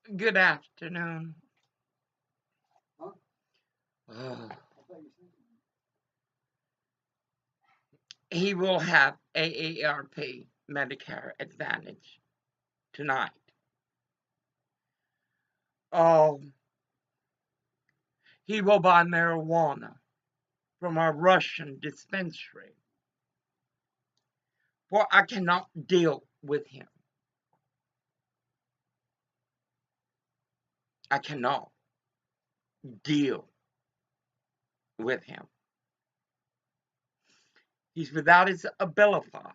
Good afternoon. Oh, he will have AARP Medicare Advantage tonight. Oh, he will buy marijuana from a Russian dispensary. For I cannot deal with him. I cannot deal with him. He's without his abilify.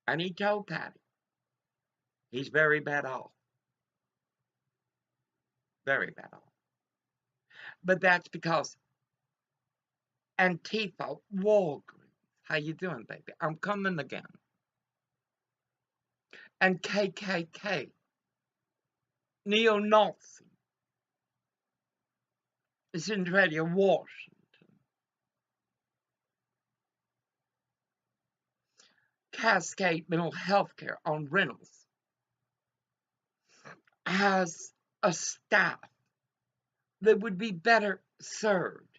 And he told Patty he's very bad off. Very bad off. But that's because Antifa, Walgreens, how you doing, baby? I'm coming again. And KKK, neo-Nazi, is in Radio Washington. Cascade Mental Health Care on Reynolds has a staff that would be better served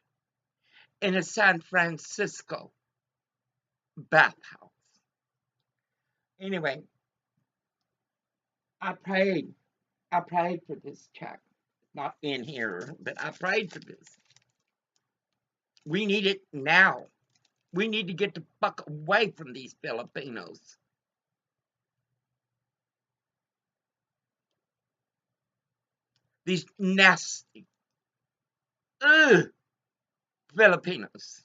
in a San Francisco bathhouse. Anyway, I prayed for this check. Not in here, but I prayed for this. We need it now. We need to get the fuck away from these Filipinos. These nasty, Filipinos.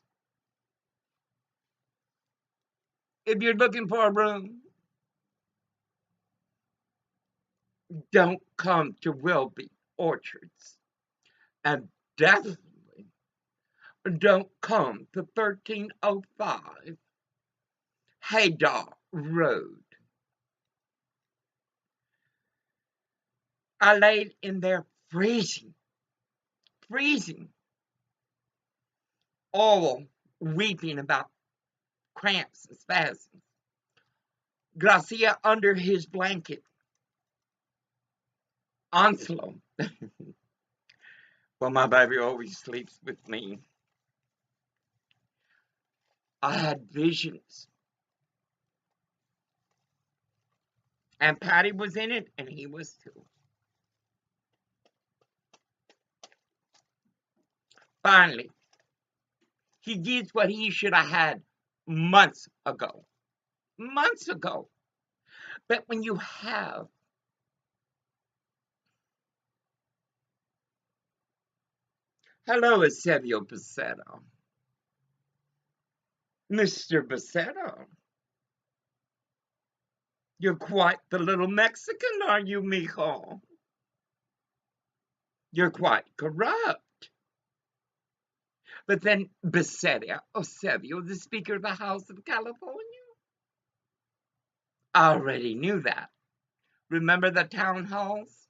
If you're looking for a room, don't come to Wilby Orchards. And definitely don't come to 1305 Haydar Road. I laid in there freezing, all weeping about cramps and spasms. Gracia under his blanket. Onslow. Well, my baby always sleeps with me. I had visions. And Patty was in it, and he was too. Finally, he gets what he should have had months ago. Months ago. But when you have hello, Eusebio Becerra. Mr. Becerra, you're quite the little Mexican, are you, mijo? You're quite corrupt. But then Becerra, Eusebio, the Speaker of the House of California, I already knew that. Remember the town halls?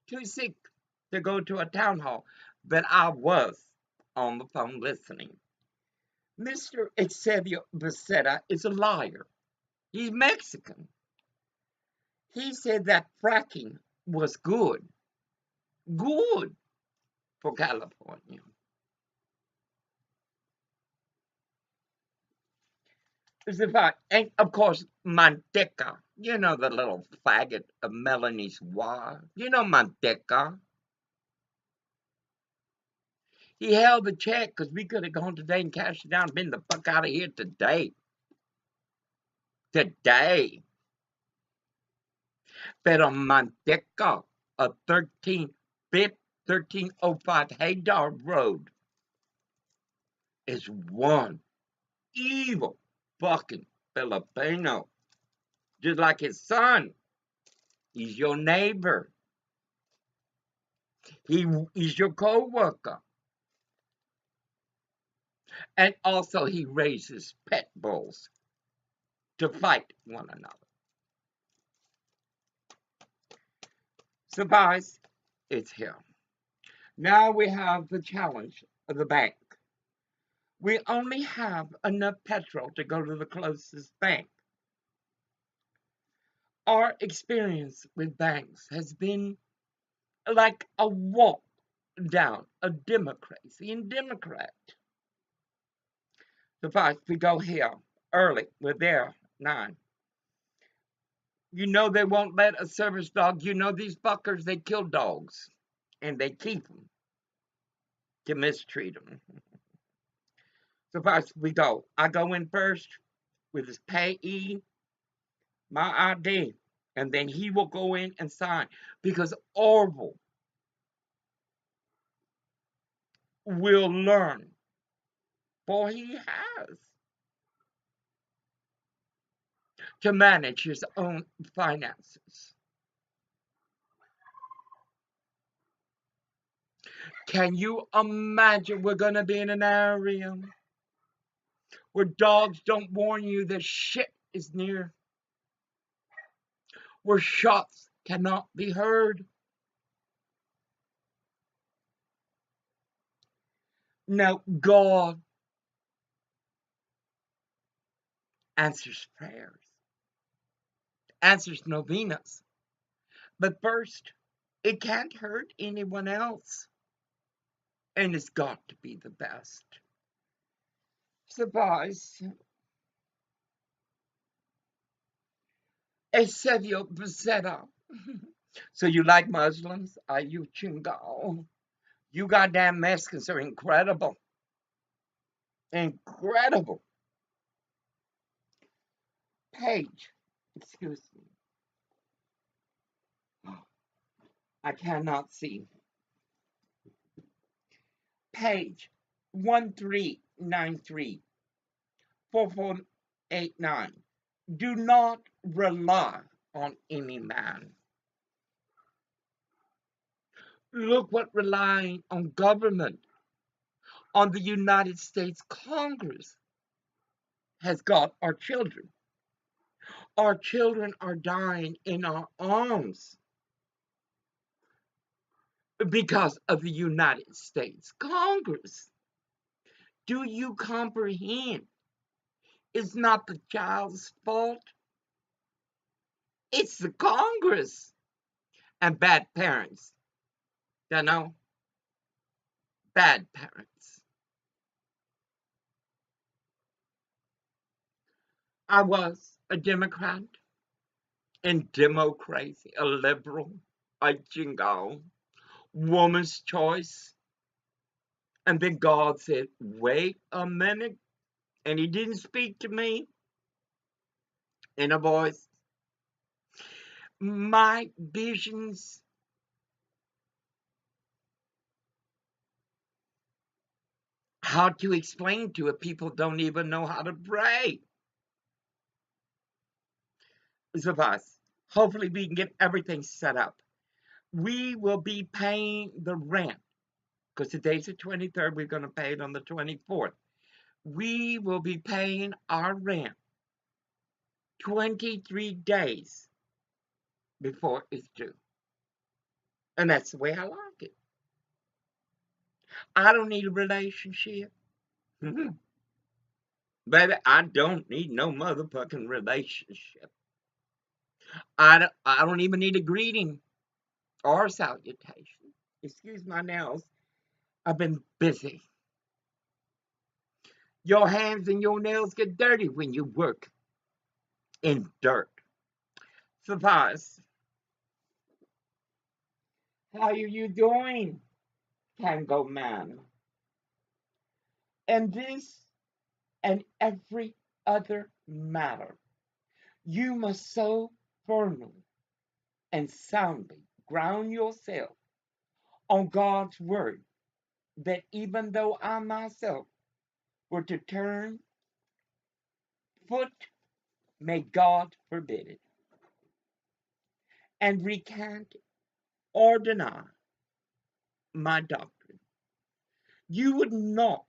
Too sick to go to a town hall, but I was on the phone listening. Mr. Eusebio Becerra is a liar. He's Mexican. He said that fracking was good for California. It's a fact. And of course, Manteca, you know, the little faggot of Melanie's wife. You know Manteca. He held the check because we could have gone today and cashed it out and been the fuck out of here today. Today. Pero Manteca, a 1305 Haydar Road, is one evil fucking Filipino. Just like his son. He's your neighbor. He's your co-worker. And also he raises pet bulls to fight one another. Surprise, it's here. Now we have the challenge of the bank. We only have enough petrol to go to the closest bank. Our experience with banks has been like a walk down a democracy and Democrat. Suppose we go here early, we're there 9. You know they won't let a service dog, you know these fuckers, they kill dogs and they keep them to mistreat them. Suppose we go, I go in first with his payee, my ID, and then he will go in and sign because Orville will learn, for he has, to manage his own finances. Can you imagine we're going to be in an area where dogs don't warn you that shit is near, where shots cannot be heard? Now, God answers prayers, answers novenas, but first, it can't hurt anyone else, and it's got to be the best. Suppose a Seville Becerra. So you like Muslims? Are you chingal? You goddamn Mexicans are incredible. Incredible. Page, excuse me. I cannot see. Page 1393, 4489. Do not rely on any man. Look what relying on government, on the United States Congress, has got our children. Our children are dying in our arms because of the United States Congress. Do you comprehend? It's not the child's fault. It's the Congress and bad parents. You know? Bad parents. I was a Democrat in democracy, a liberal, a jingo, woman's choice. And then God said, wait a minute. And he didn't speak to me in a voice. My visions, how to explain to it, people don't even know how to pray. Suffice. Hopefully we can get everything set up. We will be paying the rent because today's the 23rd. We're going to pay it on the 24th. We will be paying our rent 23 days before it's due. And that's the way I like it. I don't need a relationship. Baby, I don't need no motherfucking relationship. I don't even need a greeting or a salutation. Excuse my nails. I've been busy. Your hands and your nails get dirty when you work in dirt. Suffice. How are you doing, Tango Man? And this and every other matter, you must so firmly and soundly ground yourself on God's word that even though I myself were to turn foot, may God forbid it, and recant or deny my doctrine, you would not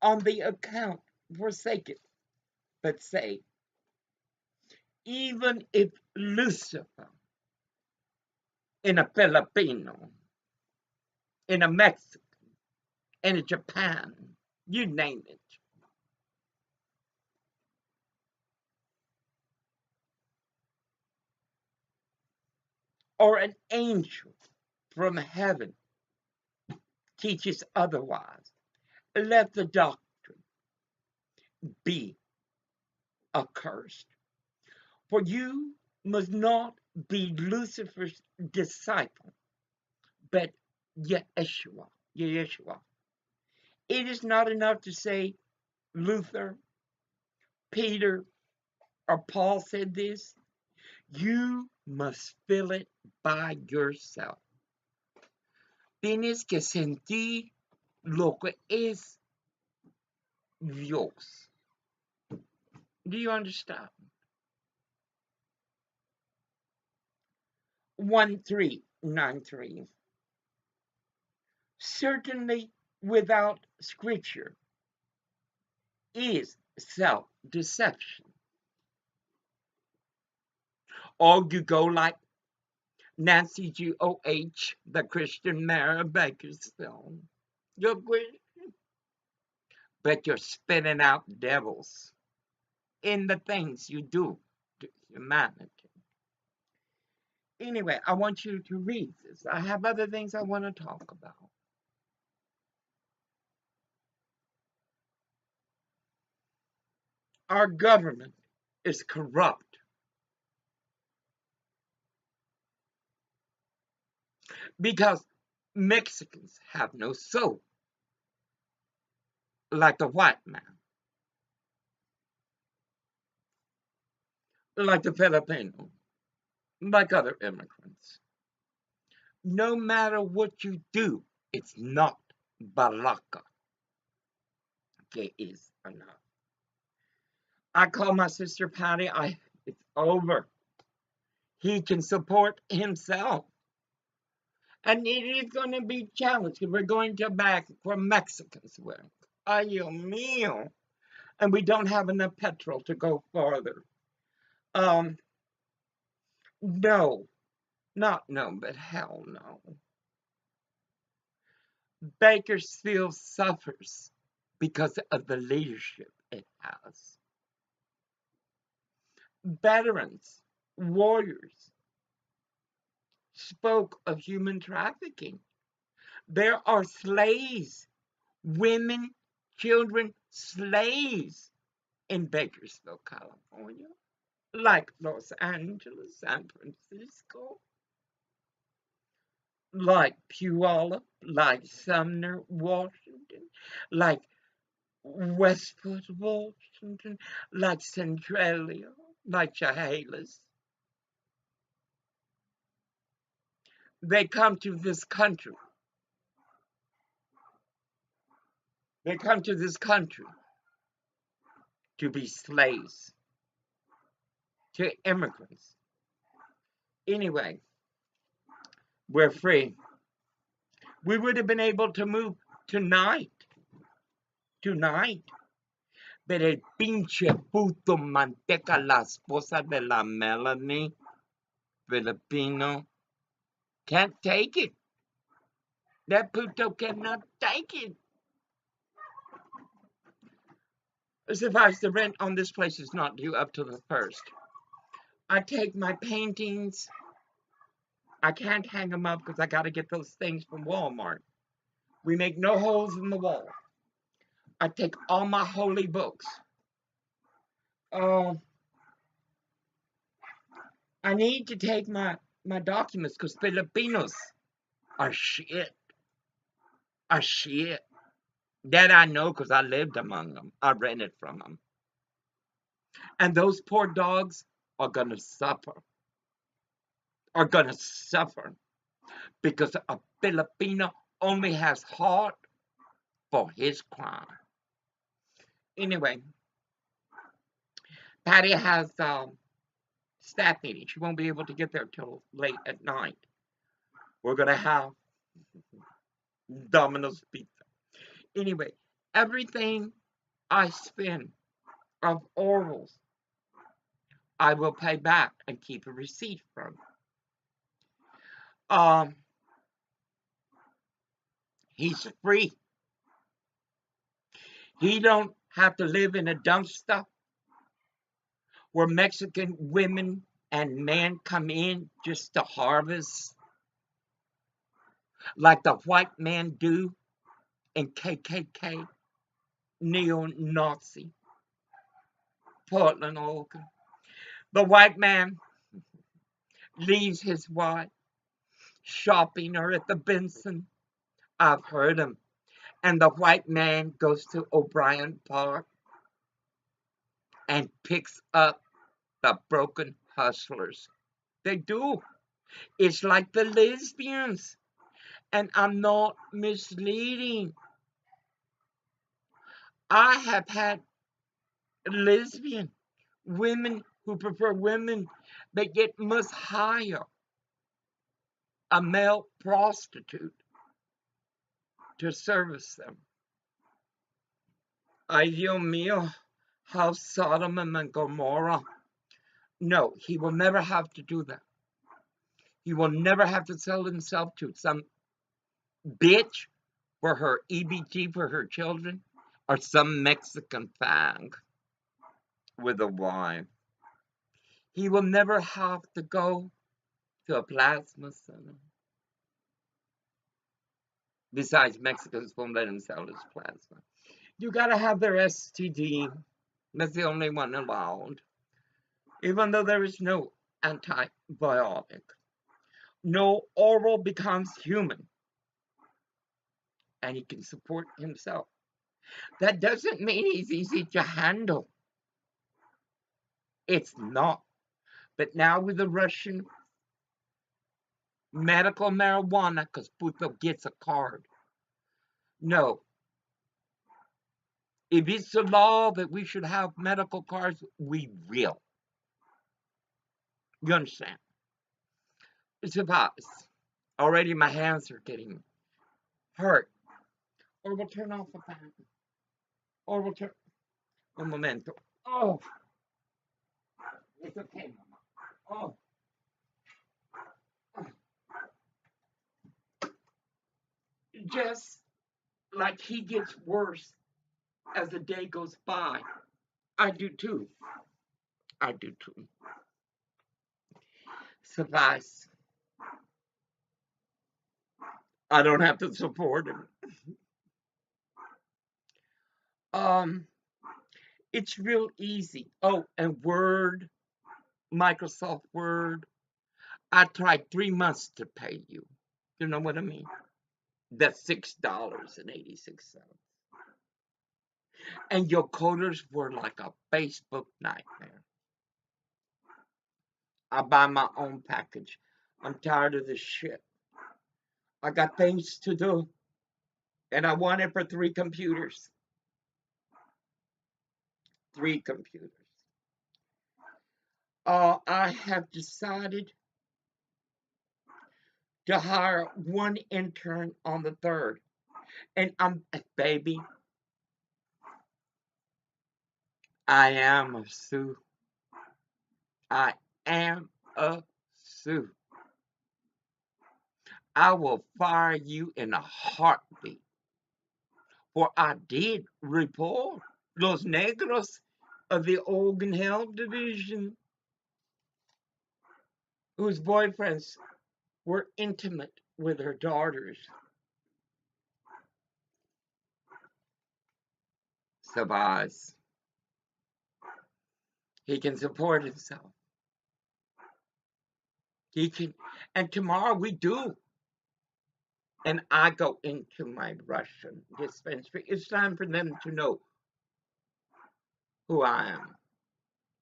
on the account forsake it, but say, even if Lucifer in a Filipino, in a Mexican, in a Japan, you name it, or an angel from heaven teaches otherwise, let the doctrine be accursed. For you must not be Lucifer's disciple, but Yeshua. Yeshua. It is not enough to say Luther, Peter, or Paul said this. You must feel it by yourself. Tienes que sentir lo que es Dios. Do you understand? 1393. Certainly, without Scripture is self-deception. Or you go like Nancy G.O.H., the Christian mayor of Bakersfield. You're Christian, but you're spitting out devils in the things you do to humanity. Anyway, I want you to read this. I have other things I want to talk about. Our government is corrupt because Mexicans have no soul like the white man, like the Filipino, like other immigrants. No matter what you do, it's not Baraka que is enough. I call my sister Patty. It's over. He can support himself. And it is going to be challenged. We're going to back for Mexicans work. Ay, Dios mío. And we don't have enough petrol to go farther. No. Not no, but hell no. Bakersfield suffers because of the leadership it has. Veterans, warriors spoke of human trafficking. There are slaves, women, children, slaves in Bakersfield, California, like Los Angeles, San Francisco, like Puyallup, like Sumner, Washington, like Westport, Washington, like Centralia, like Chehalis. They come to this country. They come to this country to be slaves to immigrants. Anyway, we're free. We would have been able to move tonight. Pero el pinche puto manteca, la esposa de la Melanie, Filipino, can't take it. That puto cannot take it. Suffice the rent on this place is not due up to the 1st. I take my paintings. I can't hang them up because I got to get those things from Walmart. We make no holes in the wall. I take all my holy books. I need to take my documents because Filipinos are shit. Are shit. That I know because I lived among them. I rented from them. And those poor dogs are going to suffer. Are going to suffer because a Filipino only has heart for his crime. Anyway, Patty has staff meeting. She won't be able to get there till late at night. We're going to have Domino's pizza. Anyway, everything I spend of Orwell's, I will pay back and keep a receipt from. He's free. He don't have to live in a dumpster where Mexican women and men come in just to harvest like the white man do in KKK, neo-Nazi, Portland, Oregon. The white man leaves his wife shopping her at the Benson. I've heard him. And the white man goes to O'Brien Park and picks up the broken hustlers. They do. It's like the lesbians. And I'm not misleading. I have had lesbian women who prefer women, but yet must hire a male prostitute to service them. Ay, Dios mío, how Sodom and Gomorrah. No, he will never have to do that. He will never have to sell himself to some bitch for her EBT for her children or some Mexican fag with a wife. He will never have to go to a plasma center. Besides, Mexicans won't let him sell his plasma. You gotta have their STD. That's the only one allowed. Even though there is no antibiotic. No oral becomes human. And he can support himself. That doesn't mean he's easy to handle. It's not. But now with the Russian medical marijuana, because Puto gets a card. No. If it's the law that we should have medical cards, we will. You understand? It's a virus. Already my hands are getting hurt. Or we'll turn off the fan. Or we'll turn... Un momento. Oh. It's okay, Mama. Oh. Just like he gets worse as the day goes by. I do too. I do too. Suffice. I don't have to support him. It's real easy. Oh, and Word, Microsoft Word. I tried 3 months to pay you. You know what I mean? That's $6.86. And your coders were like a Facebook nightmare. I buy my own package. I'm tired of this shit. I got things to do. And I want it for 3 computers. 3 computers. I have decided to hire 1 intern on the 3rd. And baby, I am a Sioux. I am a Sioux. I will fire you in a heartbeat. For I did report Los Negros of the Oregon Health Division, whose boyfriends were intimate with her daughters. Sabaz. He can support himself. He can, and tomorrow we do. And I go into my Russian dispensary. It's time for them to know who I am.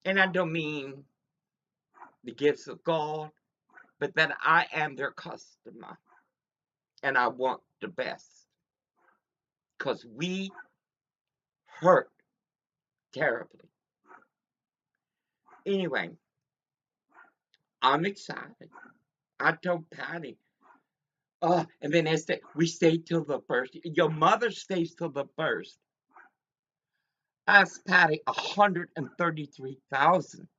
And I don't mean the gifts of God, but that I am their customer. And I want the best. Because we hurt terribly. Anyway, I'm excited. I told Patty, and then Esther, we stay till the 1st. Your mother stays till the 1st. Ask Patty 133,000.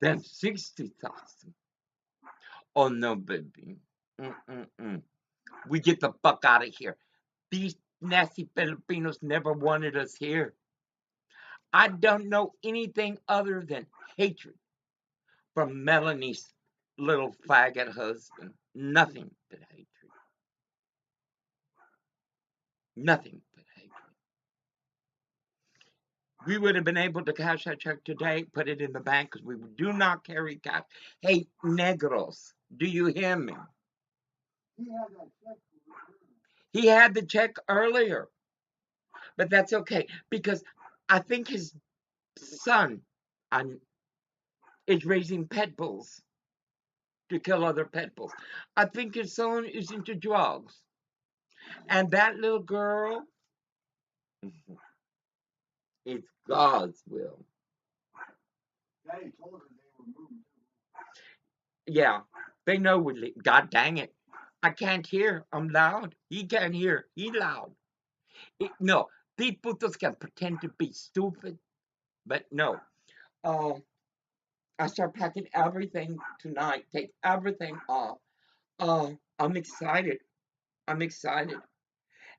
Then 60,000. Oh no, baby. We get the fuck out of here. These nasty Filipinos never wanted us here. I don't know anything other than hatred from Melanie's little faggot husband. Nothing but hatred. Nothing but hatred. We would have been able to cash that check today, put it in the bank, because we do not carry cash. Hey, negros, do you hear me? He had the check earlier, but that's okay, because I think his son is raising pet bulls to kill other pet bulls. I think his son is into drugs. And that little girl, it's God's will. Daddy told her they were moving. Yeah, they know we live. God dang it. I can't hear. I'm loud. He can't hear. He loud. No, these putos can pretend to be stupid, but no. I start packing everything tonight. Take everything off. I'm excited. I'm excited.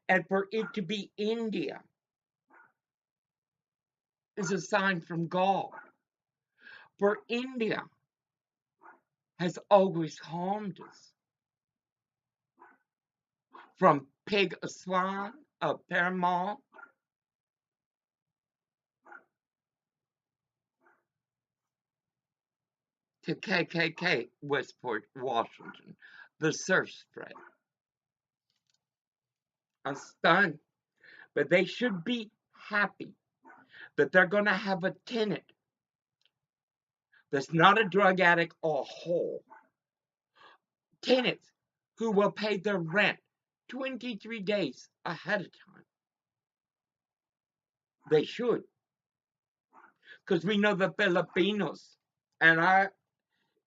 And for it to be India is a sign from God. For India has always harmed us. From Pig Aswan of Paramount to KKK Westport, Washington. The surf spread. I'm stunned. But they should be happy that they're going to have a tenant that's not a drug addict or whole. Tenants who will pay their rent 23 days ahead of time. They should. Because we know the Filipinos. And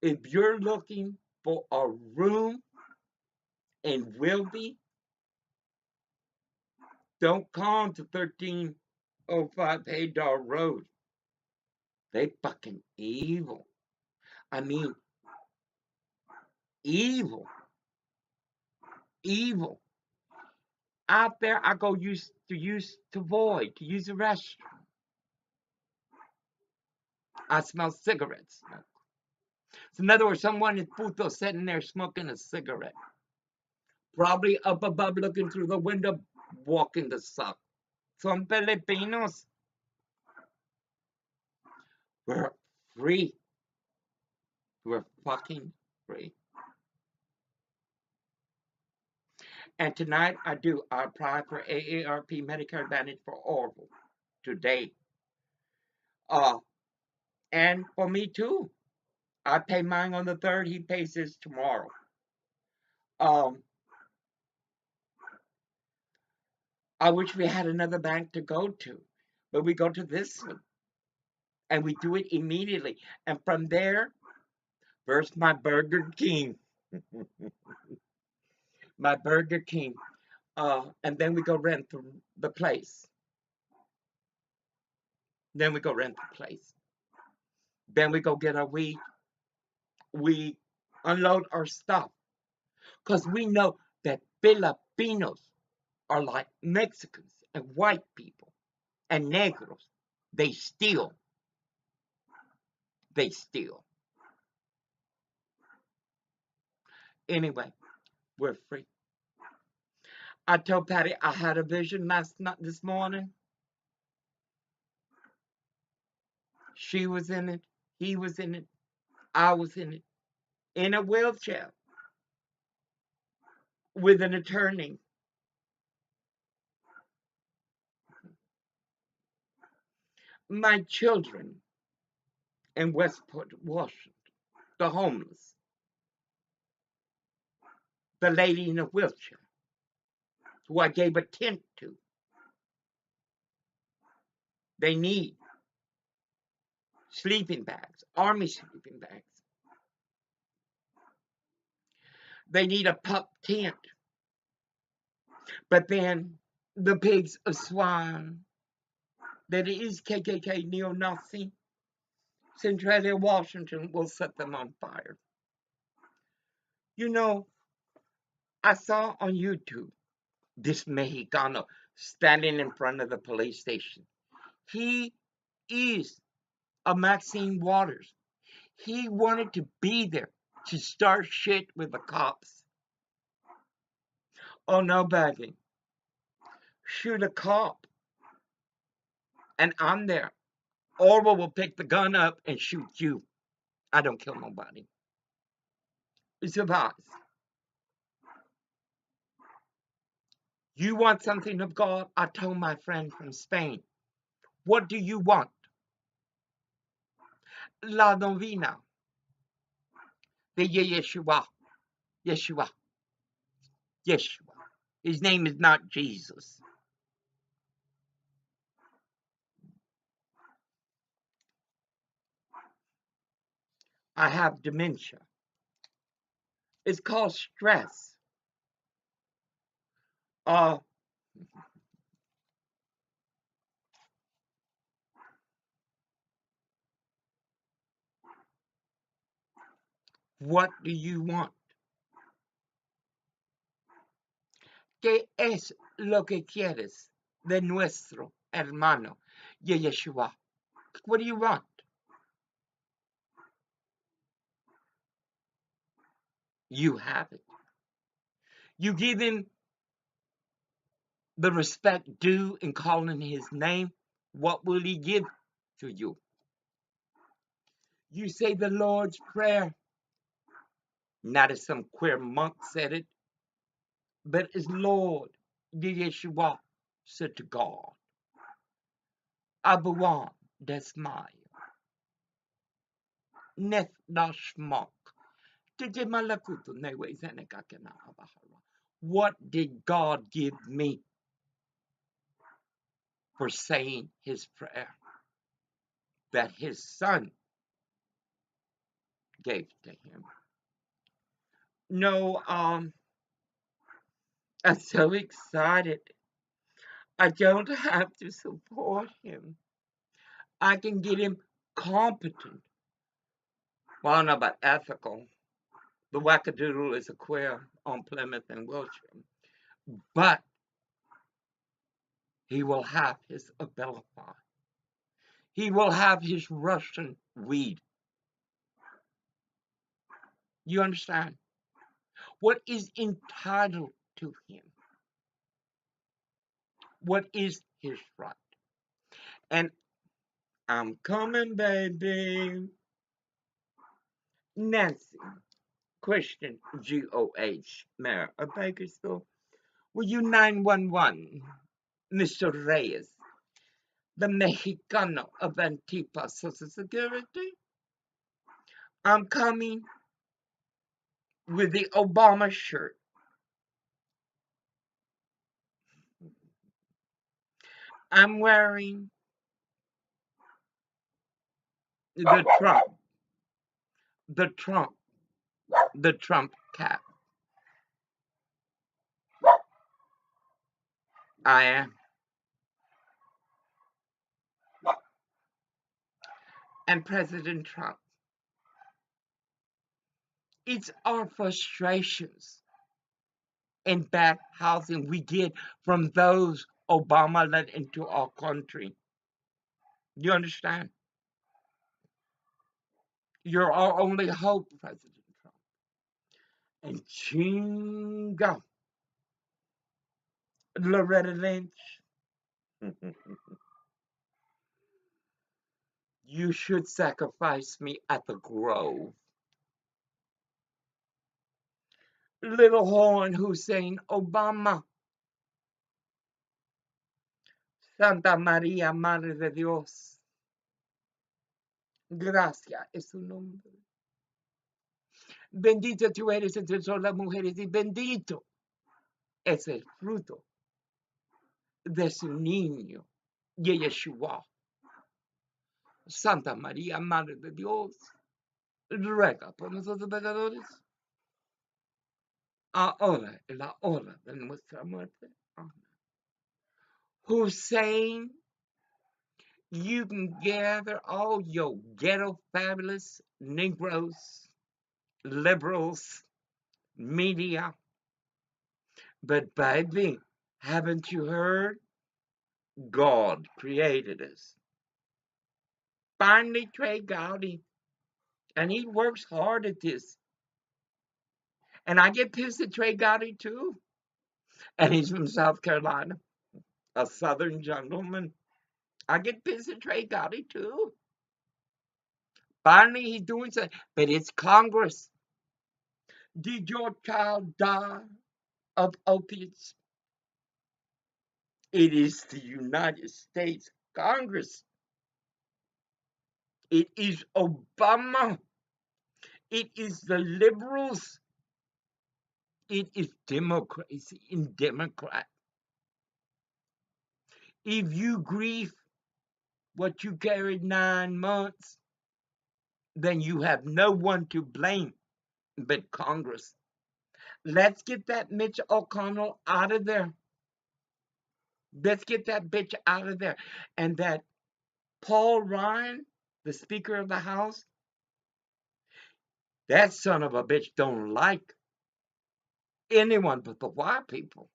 if you're looking for a room in Wilby, don't come to 1305 Haydar Road. They fucking evil. I mean, evil. Evil. Out there, I go use the void, to use the restroom. I smell cigarette smoke. So in other words, someone is puto sitting there smoking a cigarette. Probably up above looking through the window, walking the suck. Some Filipinos. We're free. We're fucking free. And tonight I apply for AARP Medicare Advantage for Orville today. And for me too. I pay mine on the 3rd. He pays his tomorrow. I wish we had another bank to go to, but we go to this one. And we do it immediately. And from there, first my Burger King. My Burger King. And then we go rent the place. Then we go rent the place. Then we go get our weed. We unload our stuff. Because we know that Filipinos are like Mexicans and white people and negros. They steal. They steal. Anyway, we're free. I told Patty I had a vision this morning. She was in it. He was in it. I was in it. In a wheelchair. With an attorney. My children in Westport, Washington. The homeless. The lady in a wheelchair. Who I gave a tent to. They need sleeping bags. Army sleeping bags. They need a pup tent. But then the pigs of swine that is KKK neo-Nazi Centralia, Washington will set them on fire. You know, I saw on YouTube this Mexicano standing in front of the police station. He is a Maxine Waters. He wanted to be there to start shit with the cops. Oh no, baby. Shoot a cop, and I'm there. Orwell will pick the gun up and shoot you. I don't kill nobody. Surprise. You want something of God? I told my friend from Spain. What do you want? La novena de Yeshua. Yeshua. Yeshua. His name is not Jesus. I have dementia. It's called stress. Uh, what do you want? ¿Qué es lo que quieres de nuestro hermano Yeshua? What do you want? You have it. You give him the respect due in calling his name. What will he give to you? You say the Lord's Prayer, not as some queer monk said it, but as Lord Yeshua said to God. Abuwan desmai, neth dashmok. What did God give me for saying his prayer that his son gave to him? No, I'm so excited. I don't have to support him. I can get him competent. Well, I don't know about ethical. The wackadoodle is a queer on Plymouth and Wilshire. But he will have his ability. He will have his Russian weed. You understand? What is entitled to him? What is his right? And I'm coming, baby. Nancy, Christian, G-O-H, Mayor of Bakersfield. Will you 911, Mr. Reyes, the Mexicano of Antifa Social Security? I'm coming with the Obama shirt. I'm wearing the Trump cap. I am. And President Trump, it's our frustrations and bad housing we get from those Obama let into our country. You understand? You're our only hope, President Trump. And chinga, Loretta Lynch, you should sacrifice me at the Grove. Little Horn Hussein Obama, Santa María, Madre de Dios, gracia es su nombre. Bendita tú eres entre todas las mujeres y bendito es el fruto de su niño, Yeshua. Santa María, Madre de Dios, ruega por nosotros pecadores, ahora en la hora de nuestra muerte. Amen. Hussein, you can gather all your ghetto fabulous Negroes, liberals, media, but baby, haven't you heard? God created us. Finally, Trey Gowdy, And he works hard at this. And I get pissed at Trey Gotti too. And he's from South Carolina, a Southern gentleman. I get pissed at Trey Gotti too. Finally, he's doing something. But it's Congress. Did your child die of opiates? It is the United States Congress. It is Obama. It is the liberals. It is democracy and Democrat. If you grieve what you carried 9 months, then you have no one to blame but Congress. Let's get that Mitch McConnell out of there. Let's get that bitch out of there. And that Paul Ryan, the Speaker of the House, that son of a bitch don't like anyone but the white people.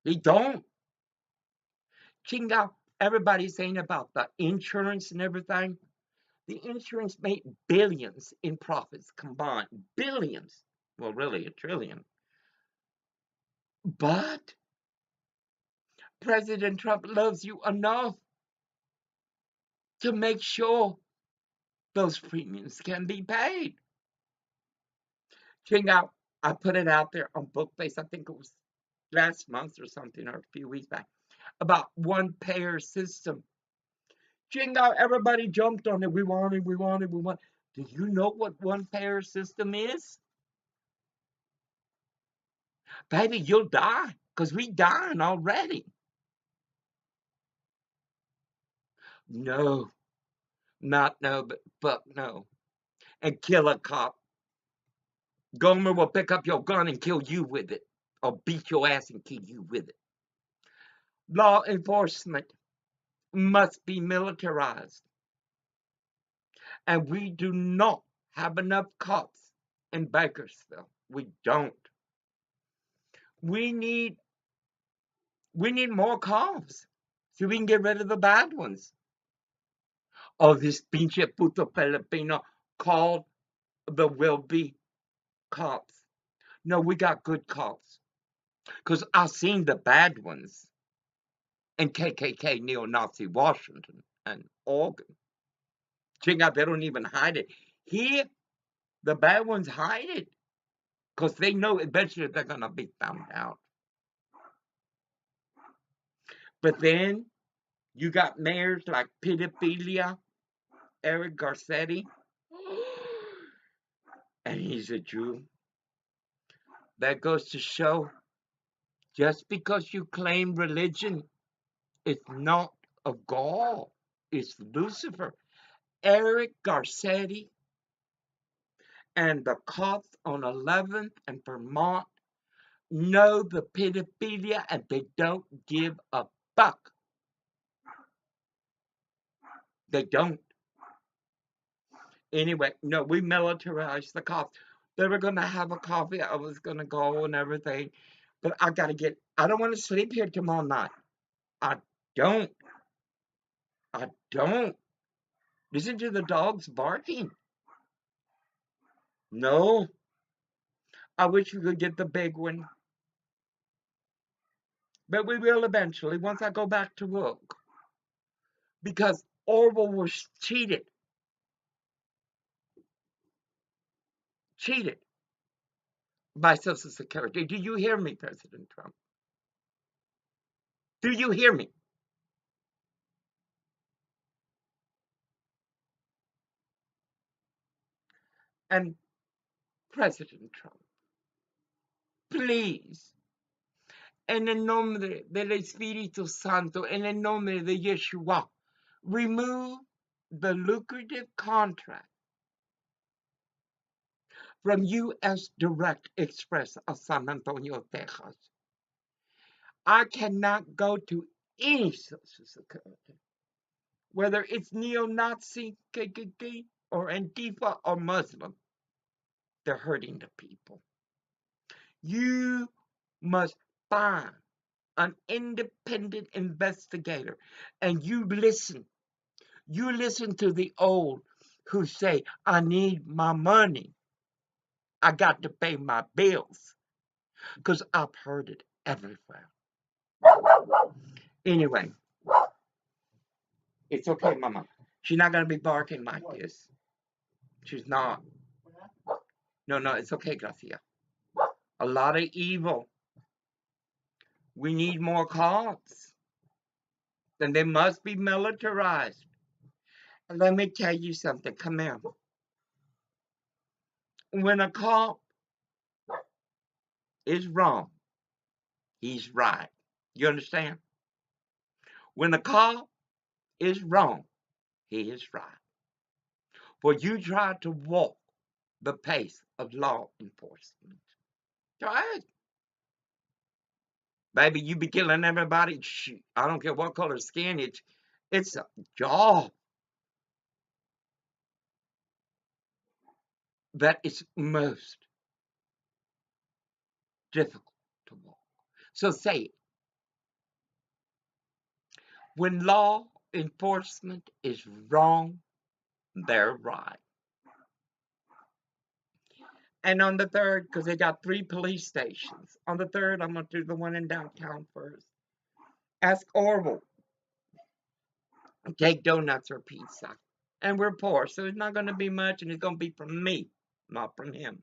He don't. Chinga, everybody's saying about the insurance and everything. The insurance made billions in profits combined. Billions. Well, really, $1 trillion. But President Trump loves you enough to make sure those premiums can be paid. Chinga, I put it out there on Bookbase, I think it was last month or something, or a few weeks back, about one payer system. Chinga, everybody jumped on it. We want it, we want it, we want it. Do you know what one payer system is? Baby, you'll die, because we dying already. No, not no, but no. And kill a cop. Gomer will pick up your gun and kill you with it, or beat your ass and kill you with it. Law enforcement must be militarized. And we do not have enough cops in Bakersfield. We don't. We need more cops so we can get rid of the bad ones. Oh, this pinche puto Filipino called the will-be cops. No, we got good cops. Because I've seen the bad ones in KKK, neo-Nazi Washington and Oregon. Check out, they don't even hide it. Here, the bad ones hide it. Because they know eventually they're going to be found out. But then you got mayors like Pedophilia, Eric Garcetti, and he's a Jew. That goes to show just because you claim religion, it's not of God, it's Lucifer. Eric Garcetti and the cops on 11th and Vermont know the pedophilia and they don't give a fuck. They don't. Anyway, no, we militarized the cops. They were going to have a coffee. I was going to go and everything. But I don't want to sleep here tomorrow night. I don't. I don't. Listen to the dogs barking. No. I wish we could get the big one. But we will eventually once I go back to work. Because Orwell was cheated. Cheated by Social Security. Do you hear me, President Trump? Do you hear me? And President Trump, please, en el nombre del Espíritu Santo, en el nombre de Yeshua, remove the lucrative contract from U.S. Direct Express of San Antonio, Texas. I cannot go to any Social Security, whether it's neo-Nazi, KKK, or Antifa, or Muslim. They're hurting the people. You must find an independent investigator and you listen You listen to the old who say, I need my money. I got to pay my bills. Because I've heard it everywhere. Anyway, it's okay, Mama. She's not going to be barking like this. She's not. No, it's okay, Gracia. A lot of evil. We need more cops. Then they must be militarized. And let me tell you something. Come here. When a cop is wrong, he's right. You understand? When a cop is wrong, he is right. For you try to walk the pace of law enforcement. Try it. Baby, you be killing everybody. Shoot, I don't care what color skin. It's a job that is most difficult to walk. So say it. When law enforcement is wrong, they're right. And on the third, because they got 3 police stations. On the third, I'm going to do the one in downtown first. Ask Orville. Take donuts or pizza. And we're poor, so it's not going to be much, and it's going to be from me, not from him.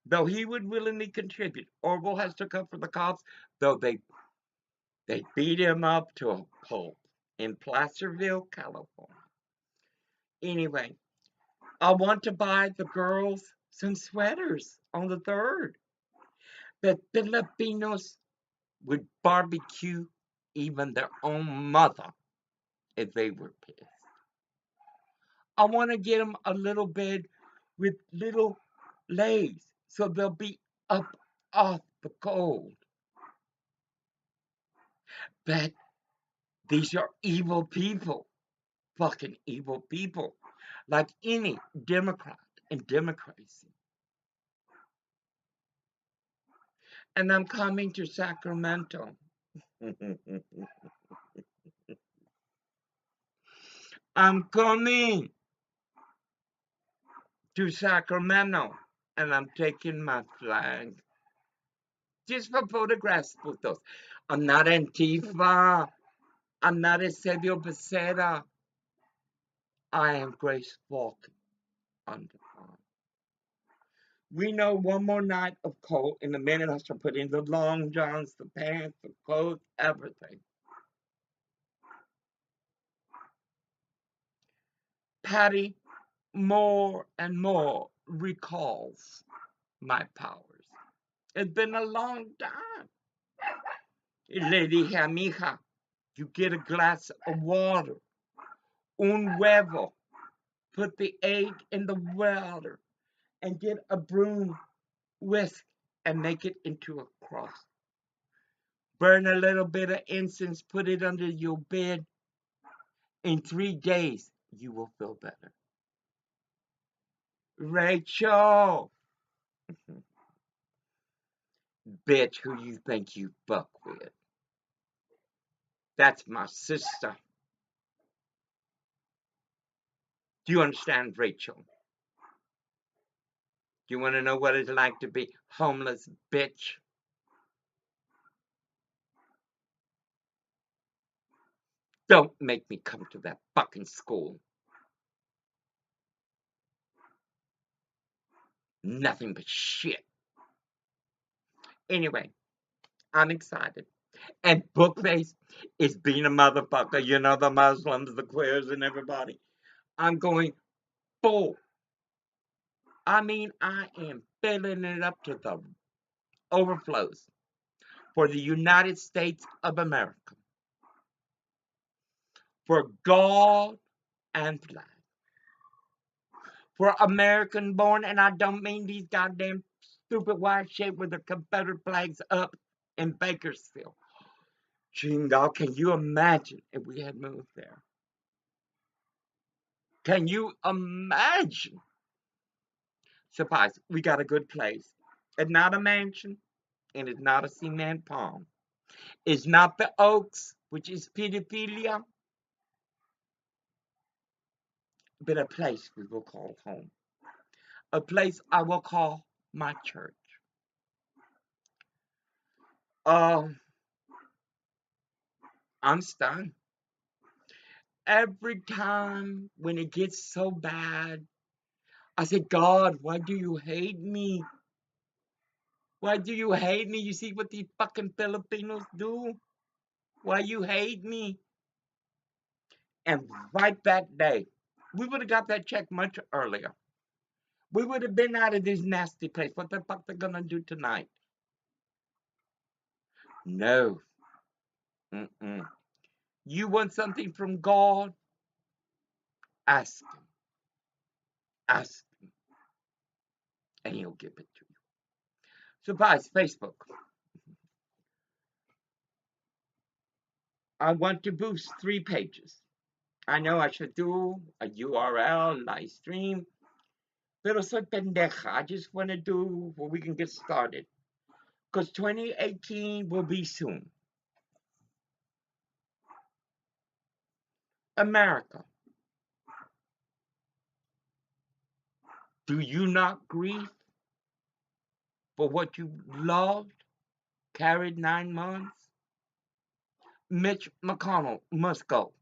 Though he would willingly contribute. Orville has to come for the cops, though they beat him up to a pulp in Placerville, California. Anyway, I want to buy the girls some sweaters on the 3rd. The Filipinos would barbecue even their own mother if they were pissed. I want to get them a little bed with little legs so they'll be up off the cold. But these are evil people, fucking evil people, like any Democrat in democracy. And I'm coming to Sacramento. I'm coming to Sacramento, and I'm taking my flag. Just for photographs, putos. I'm not Antifa. I'm not Eusebio Becerra. I am Grace Falk under fire. We know one more night of cold. In a minute, I shall put in the long johns, the pants, the clothes, everything. Patty more and more recalls my powers. It's been a long time. Le dije a mi hija, you get a glass of water, un huevo, put the egg in the water, and get a broom, whisk, and make it into a cross. Burn a little bit of incense, put it under your bed. In 3 days, you will feel better. Rachel, bitch, who you think you fuck with? That's my sister. Do you understand, Rachel? Do you want to know what it's like to be homeless, bitch? Don't make me come to that fucking school. Nothing but shit. Anyway, I'm excited. And Bookface is being a motherfucker. You know, the Muslims, the queers, and everybody. I'm going full. I mean, I am filling it up to the overflows for the United States of America. For God and flag. For American born, and I don't mean these goddamn stupid white shit with the Confederate flags up in Bakersfield. Chingal, can you imagine if we had moved there? Can you imagine? Suffice, we got a good place. It's not a mansion, and it's not a cement palm. It's not the Oaks, which is pedophilia. but a place we will call home. A place I will call my church. Um, I'm stunned. Every time when it gets so bad, I say, God, why do you hate me? Why do you hate me? You see what these fucking Filipinos do? Why you hate me? And right that day, we would have got that check much earlier. We would have been out of this nasty place. What the fuck they gonna do tonight? No. Mm-mm. You want something from God? Ask Him. Ask Him, and He'll give it to you. Surprise, Facebook. I want to boost 3 pages. I know I should do a URL, live stream, pero soy pendeja. I just want to do where we can get started. Because 2018 will be soon. America, do you not grieve for what you loved, carried 9 months? Mitch McConnell must go.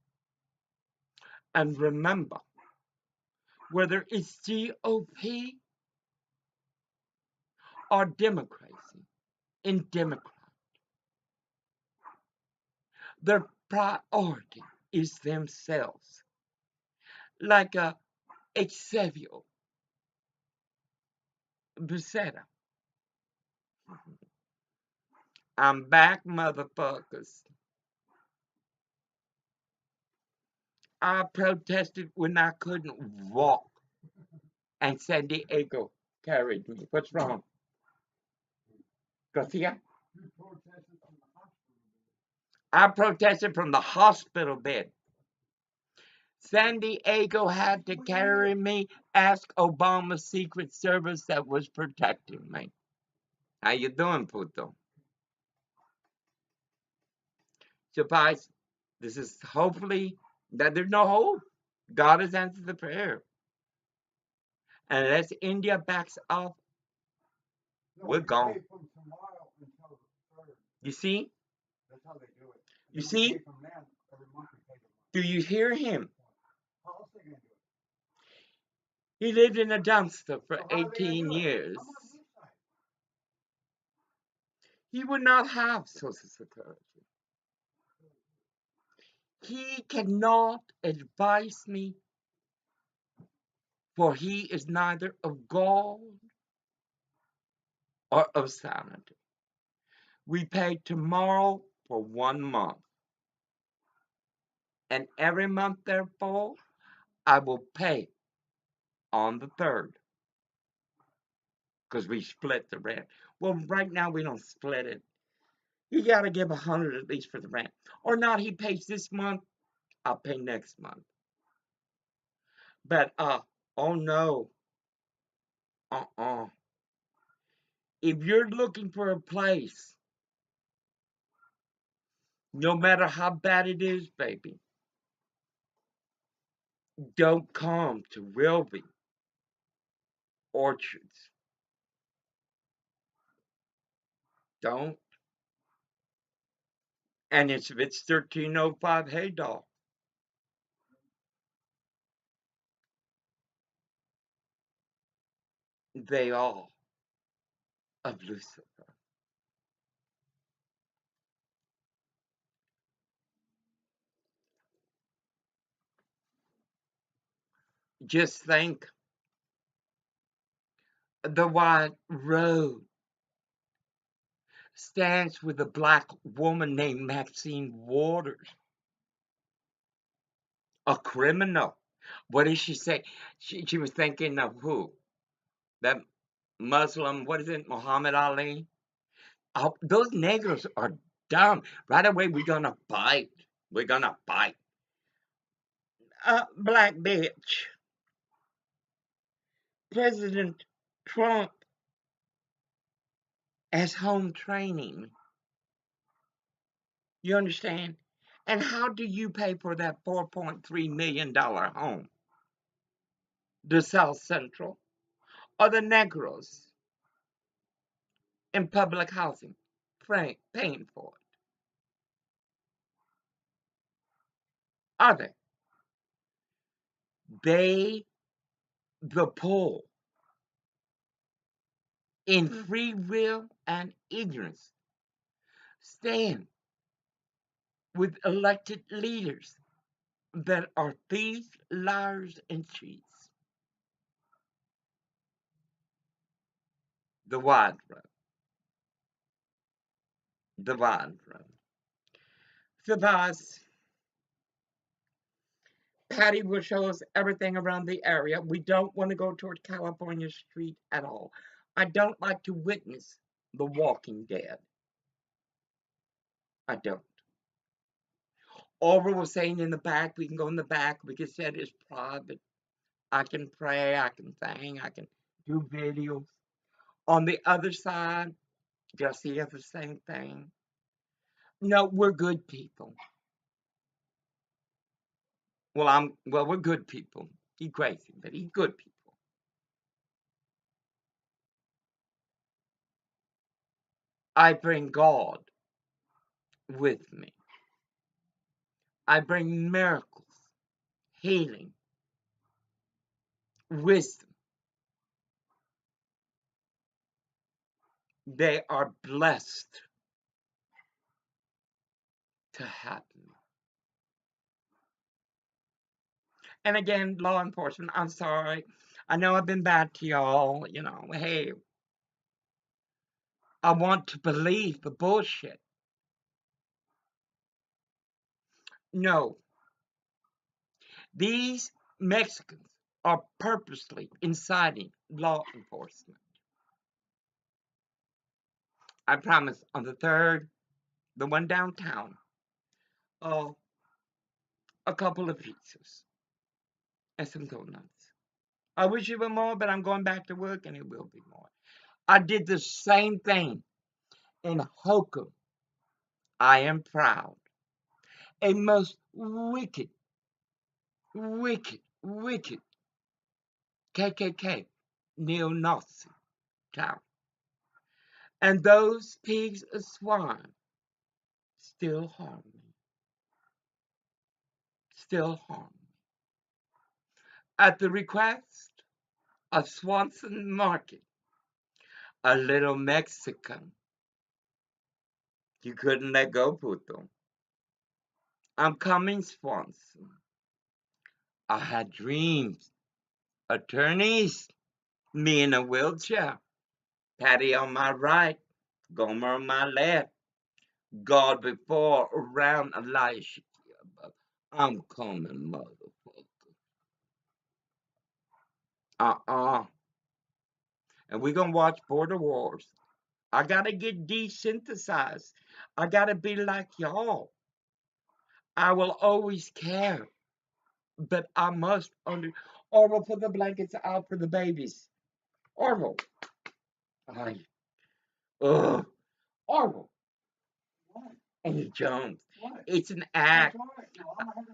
And remember, whether it's GOP or Democracy, in Democrat, their priority is themselves. Like a Xavier Becerra. I'm back, motherfuckers. I protested when I couldn't walk, and San Diego carried me. What's wrong? Garcia? You protested from the hospital. I protested from the hospital bed. San Diego had to carry me. Ask Obama's Secret Service that was protecting me. How you doing, Puto? Surprise. This is hopefully that there's no hope. God has answered the prayer. And unless India backs off, No, we're we gone. pay from tomorrow until the 3rd. You see? That's how they do it. You And then we see? pay from them every month. We pay them. Do you hear him? How else are they gonna do it? He lived in a dumpster for So how are they gonna 18 do it? years. I'm on his side. He would not have Social Security. He cannot advise me, for he is neither of God or of sanity. We pay tomorrow for 1 month, and every month, therefore, I will pay on the 3rd, because we split the rent. Well, right now we don't split it. You got to give 100 at least for the rent, or not. He pays this month, I'll pay next month. But oh no, if you're looking for a place, no matter how bad it is, baby, don't come to Wilby Orchards. Don't. And it's if it's 1305 Haydoll, they all of Lucifer. Just think, the white road stands with a black woman named Maxine Waters, a criminal. What did she say? She was thinking of who? That Muslim, what is it, Muhammad Ali? Oh, those negros are dumb. Right away, we're gonna bite. We're gonna bite. Black bitch. President Trump as home training. You understand? And how do you pay for that $4.3 million home? the South Central, or the Negroes in public housing paying for it? Are they? They, the poor, in free will and ignorance, stand with elected leaders that are thieves, liars, and cheats. The wide road. The wide road. Surprise. Patty will show us everything around the area. We don't want to go toward California Street at all. I don't like to witness The Walking Dead. I don't. Orville was saying in the back, we can go in the back. We can set it's private. I can pray. I can sing. I can do videos. On the other side, Jesse has the same thing. No, we're good people. Well, we're good people. He's crazy, but he's good people. I bring God with me. I bring miracles, healing, wisdom. They are blessed to happen. And again, law enforcement, I'm sorry. I know I've been bad to y'all. Hey, I want to believe the bullshit. No, these Mexicans are purposely inciting law enforcement. I promise on the 3rd, the one downtown, oh, a couple of pizzas and some donuts. I wish it were more, but I'm going back to work and it will be more. I did the same thing in Hokum. I am proud. A most wicked, wicked, wicked KKK neo-Nazi town. And those pigs of swine still harm me. Still harm me. At the request of Swanson Market, a little Mexican. You couldn't let go, Puto. I'm coming, Swanson. I had dreams. Attorneys, me in a wheelchair. Patty on my right, Gomer on my left. God before, around Elisha above. I'm coming, motherfucker. Uh-uh. And we're gonna watch Border Wars. I gotta get desynthesized. I gotta be like y'all. I will always care. But I must Orville, put the blankets out for the babies. Orville. I, ugh. Orville. What? And he jumps. What? It's an That's act. all right. No, I'm gonna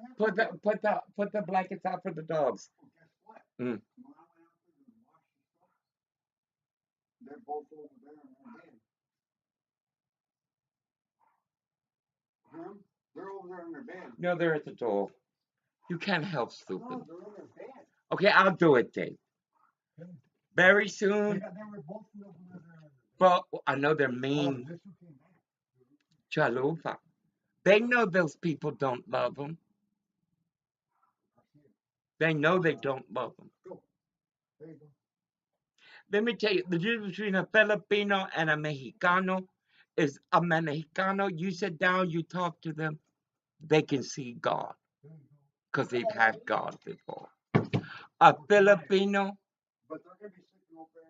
have Put the blankets out for the dogs. Well, guess what? Mm. When I went out there to wash the stuff, they're both over there in their bed. They're over there in their bed. No, they're at the door. You can't help stupid. No, they're in their bed. Okay, I'll do it, Dave. Very They soon. were both over there. But I know they're Oh, mean. this one came back. Chalupa. They know those people don't love them. I see it. They know they don't love them. Go. There you go. Let me tell you, the difference between a Filipino and a Mexicano is a Mexicano, you sit down, you talk to them, they can see God There you go. because they've had God before. A Filipino, But they're gonna be sitting over there in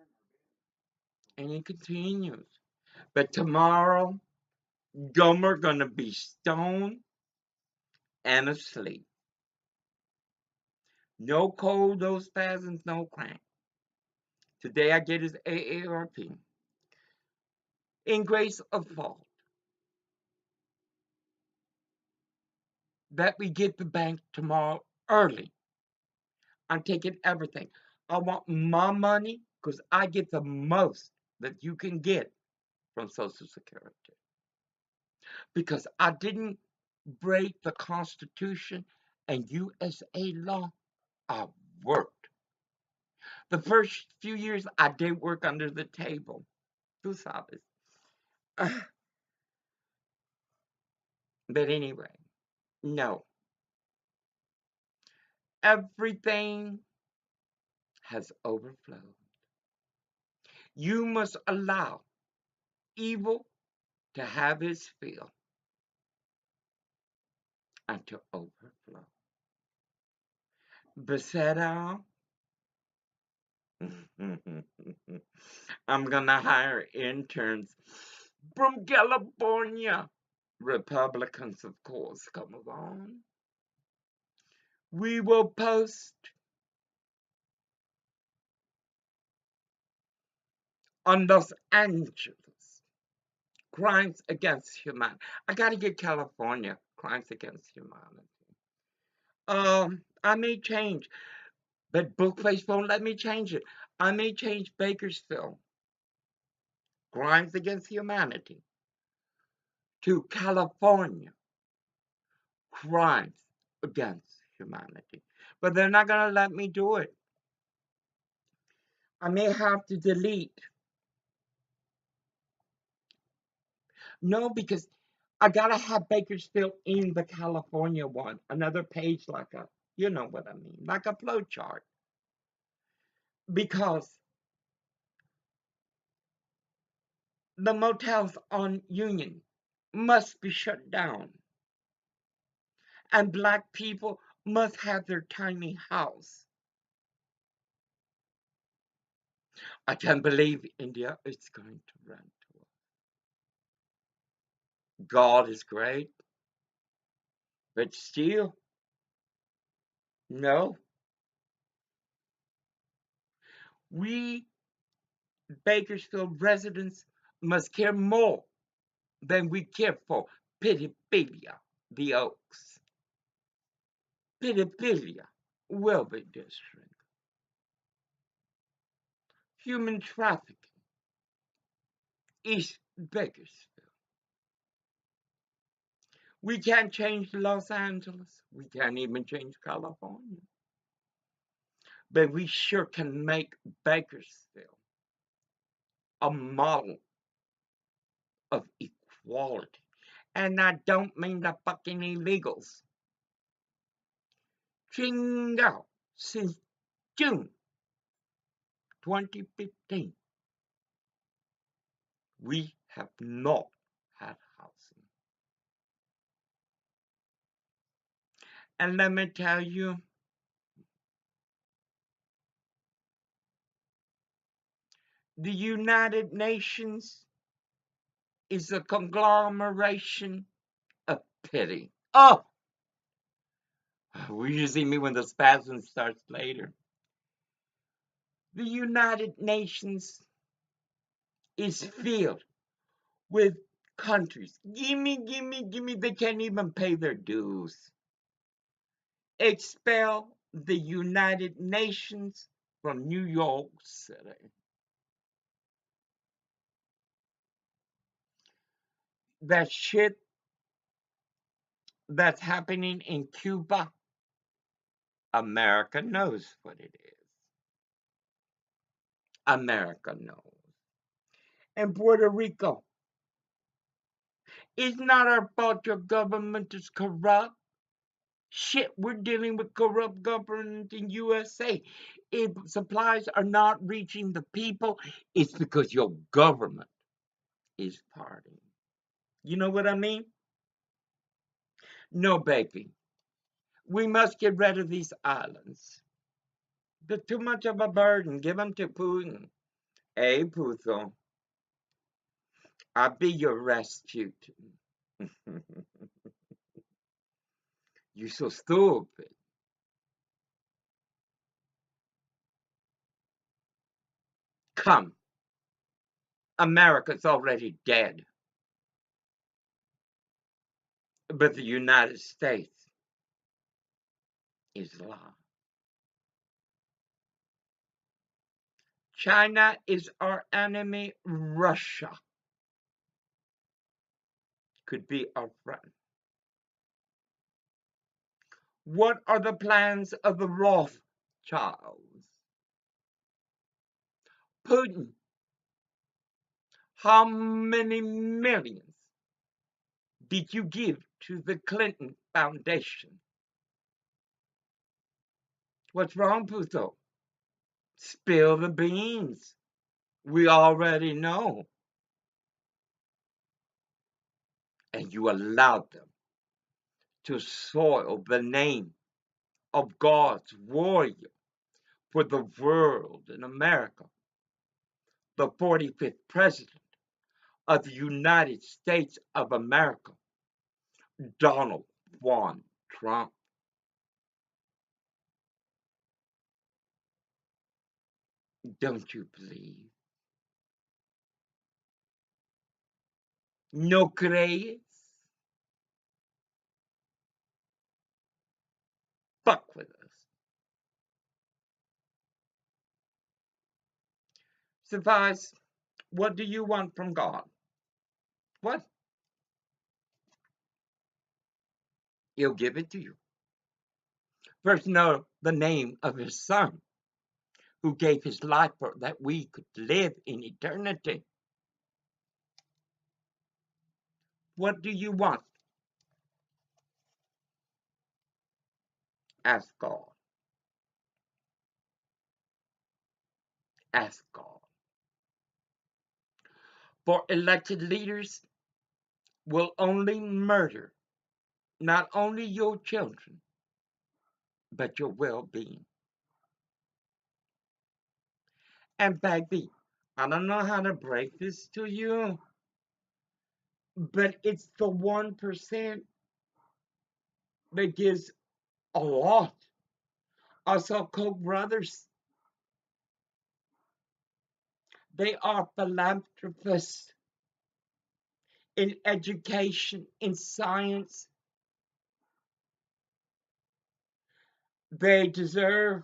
their bed. and he continues. But tomorrow, Gomer gonna be stoned and asleep. No cold, no spasms, no cramp. Today I get his AARP. In grace of fault. That we get the bank tomorrow early. I'm taking everything. I want my money because I get the most that you can get from Social Security. Because I didn't break the Constitution and USA law. I worked. The first few years I did work under the table. Tú sabes. But anyway, no. Everything has overflowed. You must allow evil to have its fill and to overflow. Beseda, I'm gonna hire interns from California. Republicans, of course, come along. We will post on Los Angeles crimes against humanity. I gotta get California crimes against humanity. I may change, but Bookface won't let me change it. I may change Bakersfield crimes against humanity to California crimes against humanity. But they're not going to let me do it. I may have to delete. No, because I got to have Bakersfield in the California one. Another page like a, you know what I mean, like a flow chart. Because the motels on Union must be shut down. And black people must have their tiny house. I can't believe India is going to run to us. God is great, but still, no. We Bakersfield residents must care more than we care for pedophilia, the Oaks. Pedophilia, Welby District. Human trafficking, East Bakersfield. We can't change Los Angeles. We can't even change California. But we sure can make Bakersfield a model of equality. And I don't mean the fucking illegals. Chingo, since June 2015, we have not had housing. And let me tell you, the United Nations is a conglomeration of pity. Oh, will you see me when the spasm starts later? The United Nations is filled with countries. Gimme, gimme, gimme. They can't even pay their dues. Expel the United Nations from New York City. That shit that's happening in Cuba, America knows what it is. America knows. And Puerto Rico, it's not our fault your government is corrupt. Shit, we're dealing with corrupt government in USA. If supplies are not reaching the people, it's because your government is partying. You know what I mean? No, baby. We must get rid of these islands. They're too much of a burden. Give them to Putin. Hey, Putin, I'll be your Rasputin. You're so stupid. Come, America's already dead. But the United States is alive. China is our enemy. Russia could be our friend. What are the plans of the Rothschilds? Putin, how many millions did you give to the Clinton Foundation? What's wrong, Puto? Spill the beans. We already know. And you allowed them to soil the name of God's warrior for the world in America, the 45th president of the United States of America, Donald Juan Trump. Don't you believe? ¿No crees? Fuck with us. Suffice, what do you want from God? What? He'll give it to you. First, know the name of his son, who gave his life for that we could live in eternity. What do you want? Ask God. Ask God. For elected leaders will only murder not only your children, but your well-being. And baby, I don't know how to break this to you, but it's the 1% that gives a lot. Also, Koch brothers, they are philanthropists in education, in science. They deserve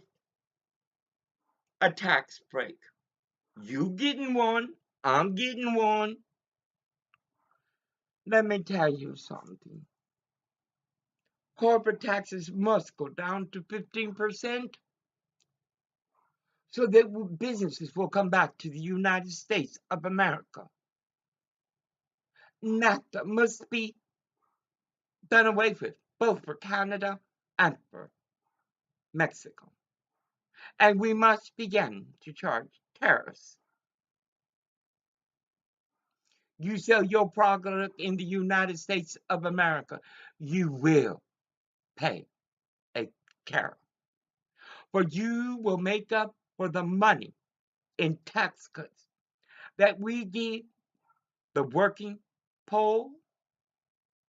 a tax break. You getting one, I'm getting one. Let me tell you something. Corporate taxes must go down to 15% so that businesses will come back to the United States of America. NAFTA must be done away with, both for Canada and for Mexico. And we must begin to charge tariffs. You sell your product in the United States of America, you will pay a tariff. For you will make up for the money in tax cuts that we give the working poor,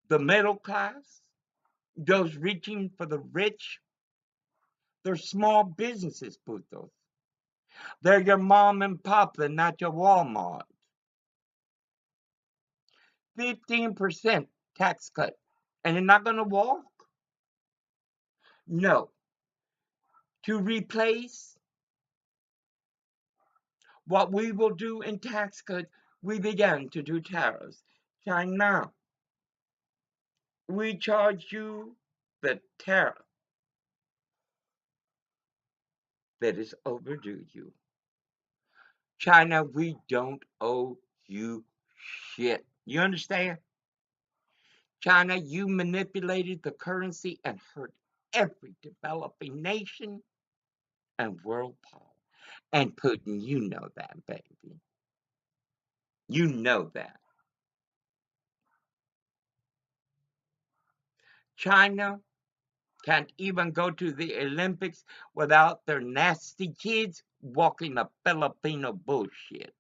the middle class, those reaching for the rich. They're small businesses, putos. They're your mom and pop, and not your Walmart. 15% tax cut. And you're not going to walk? No. To replace what we will do in tax cut, we began to do tariffs. China, we charge you the tariff that is overdue you. China, we don't owe you shit. You understand? China, you manipulated the currency and hurt every developing nation and world power. And Putin, you know that, baby. You know that. China can't even go to the Olympics without their nasty kids walking the Filipino bullshit.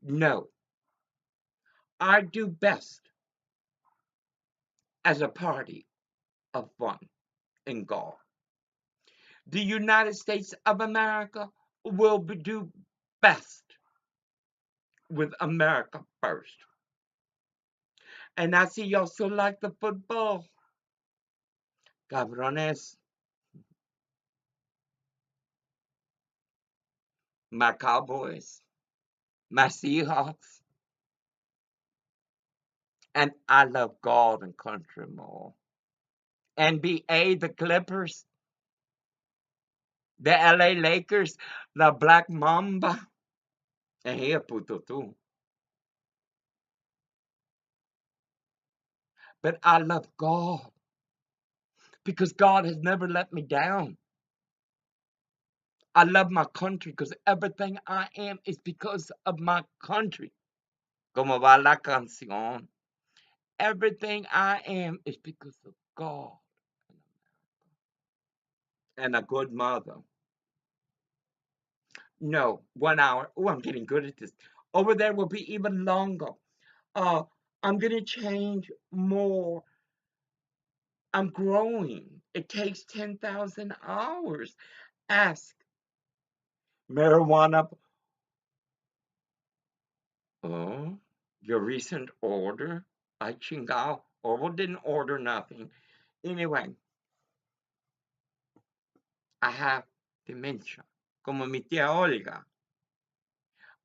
No, I do best as a party of one in God. The United States of America will do best with America first. And I see y'all still like the football. Cabrones. my Cowboys, my Seahawks, and I love God and country more. NBA, the Clippers, the LA Lakers, the Black Mamba, and here puto too. But I love God because God has never let me down. I love my country because everything I am is because of my country. Como va la canción. Everything I am is because of God and a good mother. No, 1 hour. Oh, I'm getting good at this. Over there will be even longer. Uh, I'm going to change more. I'm growing. It takes 10,000 hours. Ask marijuana. Oh, your recent order? I chingao. Orville didn't order nothing. Anyway, I have dementia. Como mi tía Olga.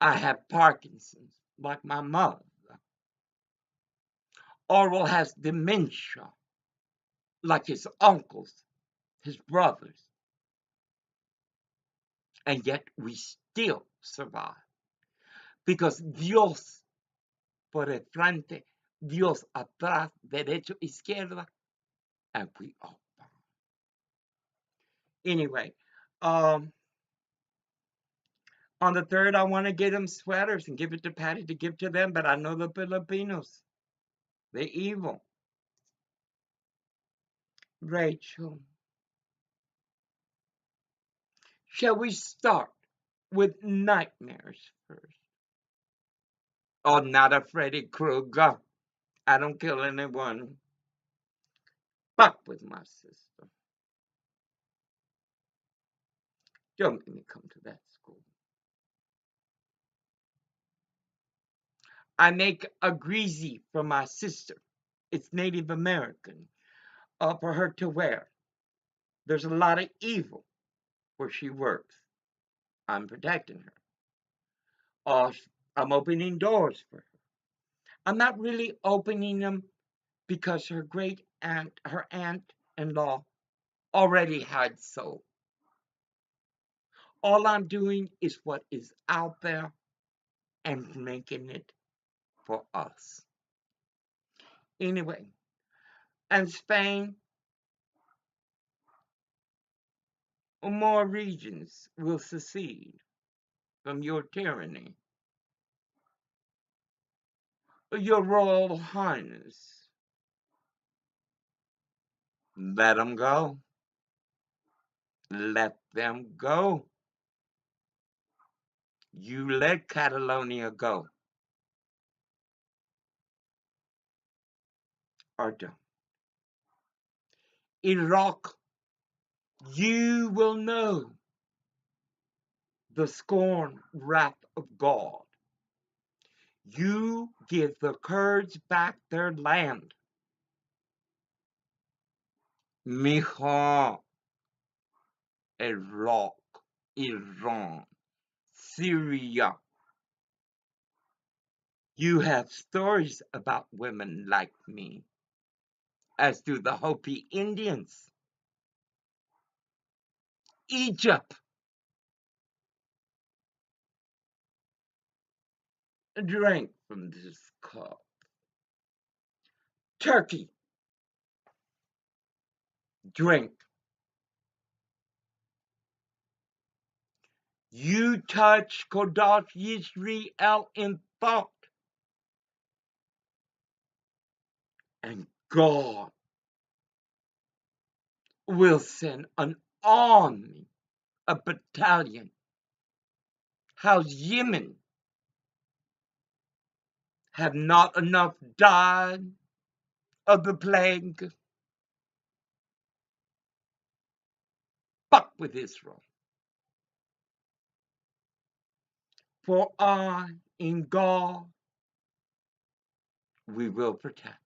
I have Parkinson's, like my mother. Orville has dementia, like his uncles, his brothers. And yet we still survive. Because Dios por el frente, Dios atrás, derecho, izquierda, and we all fine. Anyway, on the 3rd, I want to get them sweaters and give it to Patty to give to them, but I know the Filipinos. They're evil. Rachel, shall we start with nightmares first? Oh, not a Freddy Krueger. I don't kill anyone. Fuck with my sister. Don't make me come to that school. I make a greasy for my sister. It's Native American for her to wear. There's a lot of evil where she works. I'm protecting her. Uh, I'm opening doors for her. I'm not really opening them because her aunt-in-law, already had soul. All I'm doing is what is out there and making it for us. Anyway, and Spain, more regions will secede from your tyranny. Your Royal Highness, let them go. Let them go. You let Catalonia go. Or don't. Iraq, you will know the scorn wrath of God. You give the Kurds back their land. Mijo, Iraq, Iran, Syria. You have stories about women like me, as do the Hopi Indians. Egypt, drink from this cup. Turkey, drink. You touch Kodash Yisrael in thought, and God will send an army, a battalion. How's Yemen? Have not enough died of the plague? Fuck with Israel. For I, in God, we will protect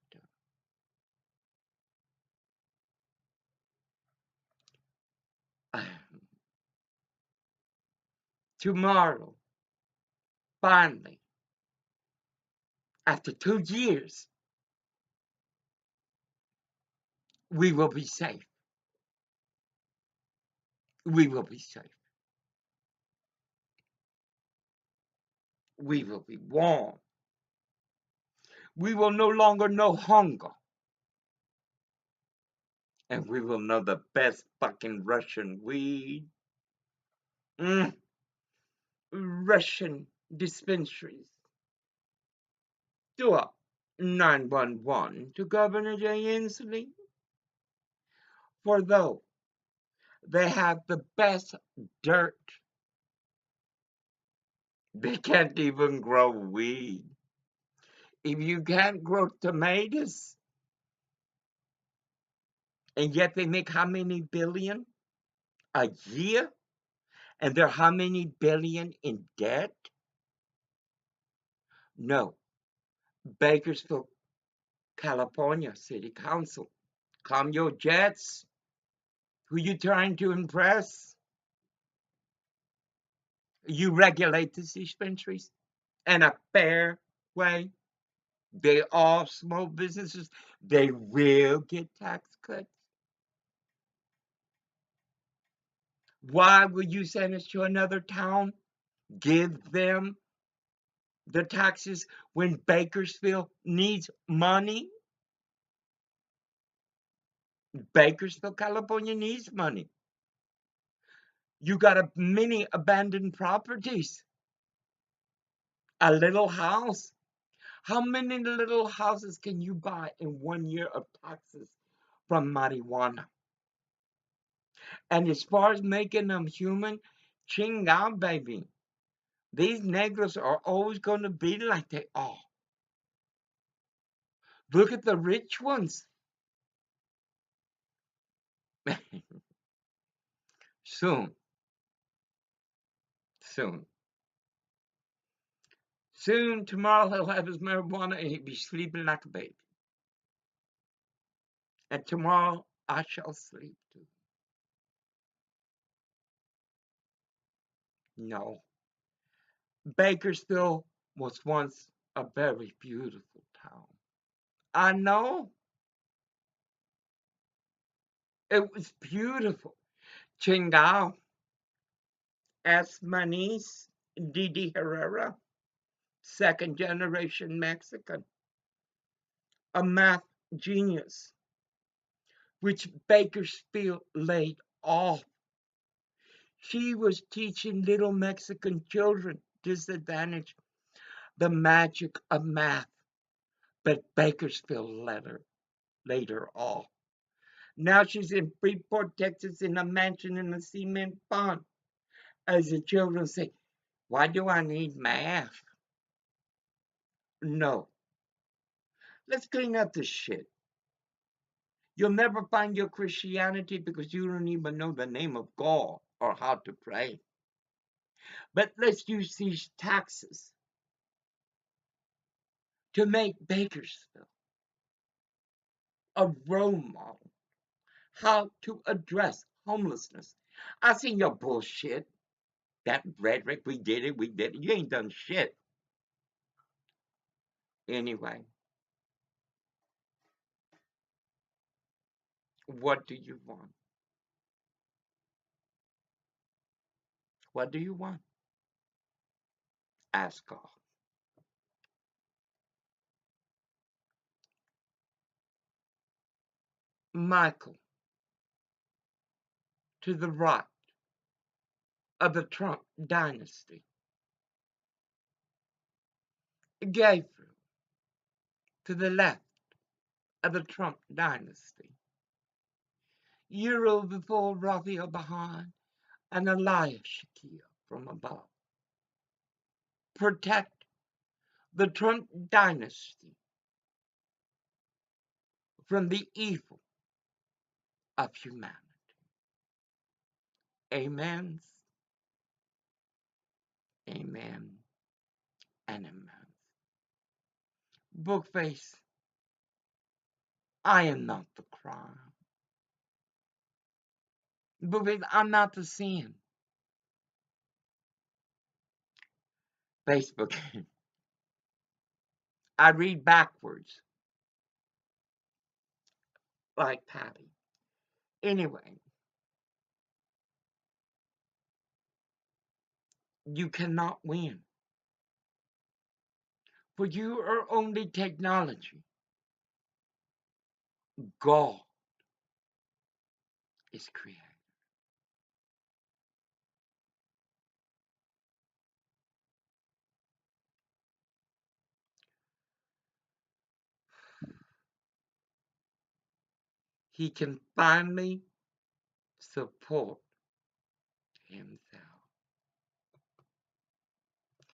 her. tomorrow, finally, after 2 years, we will be safe. We will be safe. We will be warm. We will no longer know hunger. And we will know the best fucking Russian weed. Mm, Russian dispensaries. Do a 911 to Governor Jay Inslee. For though they have the best dirt, they can't even grow weed. If you can't grow tomatoes, and yet they make how many billion a year? And they're how many billion in debt? No. Bakersfield, California City Council. Calm your jets. Who you trying to impress? You regulate the dispensaries in a fair way. They are small businesses. They will get tax cuts. Why would you send us to another town? Give them the taxes when Bakersfield needs money? Bakersfield, California needs money. You got many abandoned properties. A little house. How many little houses can you buy in 1 year of taxes from marijuana? And as far as making them human, ching out, baby. These negros are always going to be like they are. Look at the rich ones. Soon. Soon. Soon, tomorrow he'll have his marijuana and he'll be sleeping like a baby. And tomorrow I shall sleep too. No. Bakersfield was once a very beautiful town. I know. It was beautiful. Chingao, ask my niece, Didi Herrera, second generation Mexican, a math genius, which Bakersfield laid off. She was teaching little Mexican children disadvantaged the magic of math, but Bakersfield laid her off. Now she's in Freeport, Texas, in a mansion in a cement pond. As the children say, why do I need math? No. Let's clean up this shit. You'll never find your Christianity because you don't even know the name of God or how to pray. But let's use these taxes to make Bakersfield a role model. How to address homelessness. I seen your bullshit. That rhetoric, we did it, we did it. You ain't done shit. Anyway, what do you want? What do you want? Ask God. Michael, to the right of the Trump dynasty. Gabriel, to the left of the Trump dynasty. Uriel before, Raphael behind, and Elias Shakir from above. Protect the Trump dynasty from the evil of humanity. Amen, amen, and amen. Bookface, I am not the crime. Bookface, I'm not the sin. Facebook. I read backwards, like Patty. Anyway, you cannot win. For you are only technology. God is creator. He can finally support himself.